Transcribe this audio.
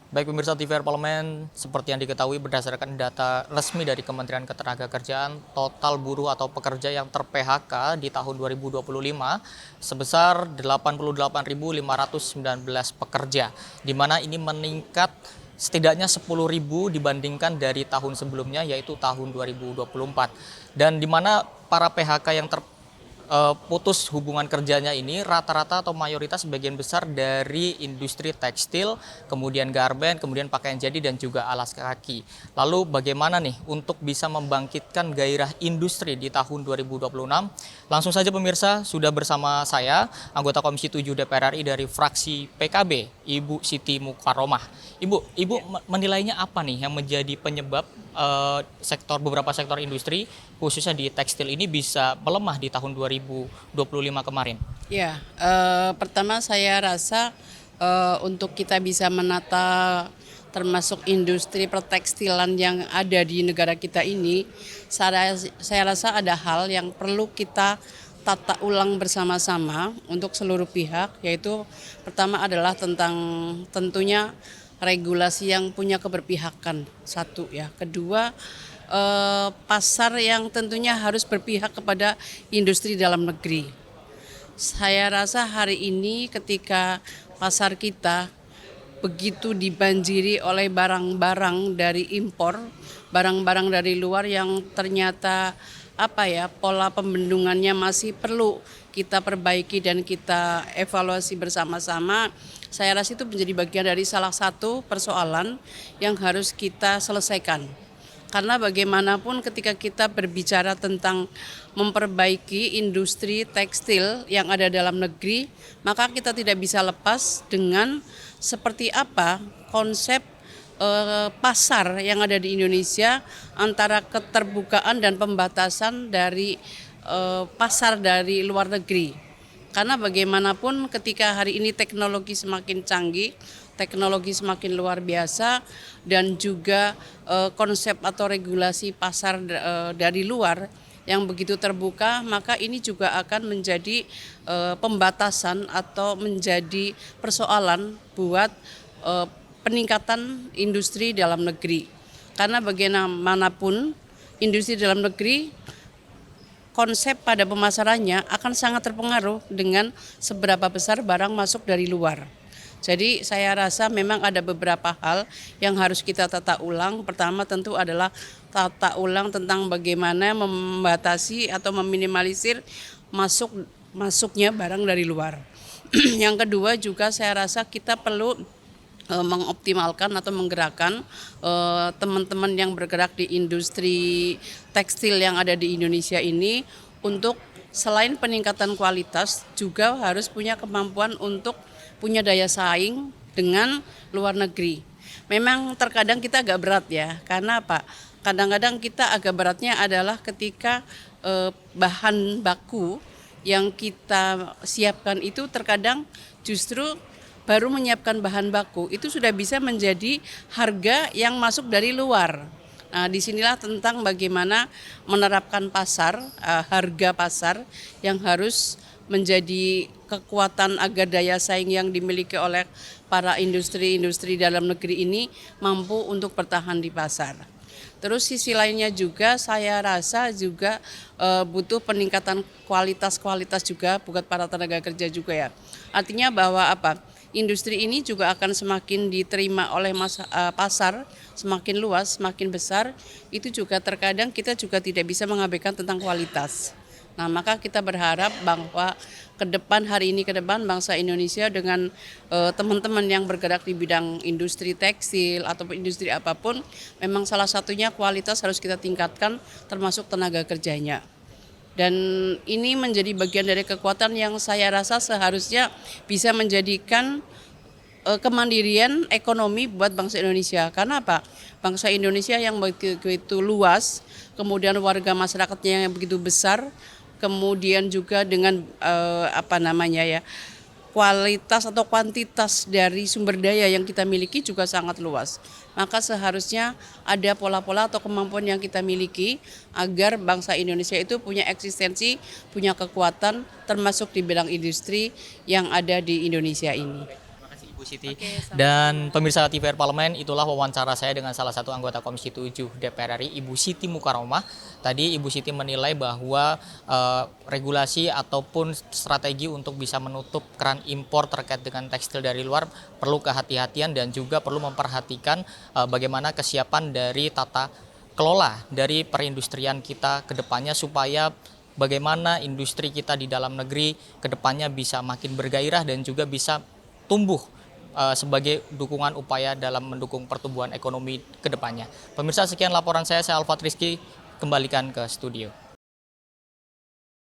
Baik pemirsa TVR Parlemen, seperti yang diketahui berdasarkan data resmi dari Kementerian Ketenagakerjaan, total buruh atau pekerja yang ter-PHK di tahun 2025 sebesar 88.519 pekerja, di mana ini meningkat setidaknya 10.000 dibandingkan dari tahun sebelumnya, yaitu tahun 2024. Dan di mana para PHK yang putus hubungan kerjanya ini rata-rata atau mayoritas sebagian besar dari industri tekstil, kemudian garment, kemudian pakaian jadi dan juga alas kaki. Lalu bagaimana nih untuk bisa membangkitkan gairah industri di tahun 2026? Langsung saja pemirsa, sudah bersama saya anggota Komisi 7 DPR RI dari fraksi PKB, Ibu Siti Mukaromah. Ibu menilainya apa nih yang menjadi penyebab beberapa sektor industri khususnya di tekstil ini bisa melemah di tahun 2025 kemarin? Ya, pertama saya rasa untuk kita bisa menata termasuk industri pertekstilan yang ada di negara kita ini, saya rasa ada hal yang perlu kita tata ulang bersama-sama untuk seluruh pihak, yaitu pertama adalah tentang tentunya regulasi yang punya keberpihakan, satu ya. Kedua, pasar yang tentunya harus berpihak kepada industri dalam negeri. Saya rasa hari ini ketika pasar kita begitu dibanjiri oleh barang-barang dari impor, barang-barang dari luar yang ternyata pola pembendungannya masih perlu kita perbaiki dan kita evaluasi bersama-sama. Saya rasa itu menjadi bagian dari salah satu persoalan yang harus kita selesaikan. Karena bagaimanapun ketika kita berbicara tentang memperbaiki industri tekstil yang ada dalam negeri, maka kita tidak bisa lepas dengan seperti apa konsep pasar yang ada di Indonesia antara keterbukaan dan pembatasan dari pasar dari luar negeri. Karena bagaimanapun ketika hari ini teknologi semakin canggih, teknologi semakin luar biasa dan juga konsep atau regulasi pasar dari luar yang begitu terbuka, maka ini juga akan menjadi pembatasan atau menjadi persoalan buat peningkatan industri dalam negeri. Karena bagaimanapun industri dalam negeri konsep pada pemasarannya akan sangat terpengaruh dengan seberapa besar barang masuk dari luar. Jadi saya rasa memang ada beberapa hal yang harus kita tata ulang. Pertama tentu adalah tata ulang tentang bagaimana membatasi atau meminimalisir masuknya barang dari luar. Yang kedua juga saya rasa kita perlu mengoptimalkan atau menggerakkan teman-teman yang bergerak di industri tekstil yang ada di Indonesia ini untuk selain peningkatan kualitas juga harus punya kemampuan untuk punya daya saing dengan luar negeri. Memang terkadang kita agak berat ya, karena apa? Kadang-kadang kita agak beratnya adalah ketika bahan baku yang kita siapkan itu terkadang justru baru menyiapkan bahan baku itu sudah bisa menjadi harga yang masuk dari luar. Nah, disinilah tentang bagaimana menerapkan pasar, harga pasar yang harus menjadi kekuatan agar daya saing yang dimiliki oleh para industri-industri dalam negeri ini mampu untuk bertahan di pasar. Terus sisi lainnya juga saya rasa juga butuh peningkatan kualitas juga buat para tenaga kerja juga ya. Artinya bahwa industri ini juga akan semakin diterima oleh pasar, semakin luas, semakin besar, itu juga terkadang kita juga tidak bisa mengabaikan tentang kualitas. Nah, maka kita berharap bahwa ke depan bangsa Indonesia dengan teman-teman yang bergerak di bidang industri tekstil atau industri apapun, memang salah satunya kualitas harus kita tingkatkan termasuk tenaga kerjanya. Dan ini menjadi bagian dari kekuatan yang saya rasa seharusnya bisa menjadikan kemandirian ekonomi buat bangsa Indonesia. Karena apa? Bangsa Indonesia yang begitu luas, kemudian warga masyarakatnya yang begitu besar, kemudian juga dengan kualitas atau kuantitas dari sumber daya yang kita miliki juga sangat luas. Maka seharusnya ada pola-pola atau kemampuan yang kita miliki agar bangsa Indonesia itu punya eksistensi, punya kekuatan termasuk di bidang industri yang ada di Indonesia ini. Terima kasih Ibu Siti. Oke, sama-sama. Dan pemirsa TVR Parlemen, itulah wawancara saya dengan salah satu anggota Komisi 7 DPR RI, Ibu Siti Mukaromah. Tadi Ibu Siti menilai bahwa regulasi ataupun strategi untuk bisa menutup keran impor terkait dengan tekstil dari luar perlu kehati-hatian dan juga perlu memperhatikan bagaimana kesiapan dari tata kelola dari perindustrian kita ke depannya, supaya bagaimana industri kita di dalam negeri ke depannya bisa makin bergairah dan juga bisa tumbuh sebagai dukungan upaya dalam mendukung pertumbuhan ekonomi ke depannya. Pemirsa, sekian laporan saya Alfat Rizky, kembalikan ke studio.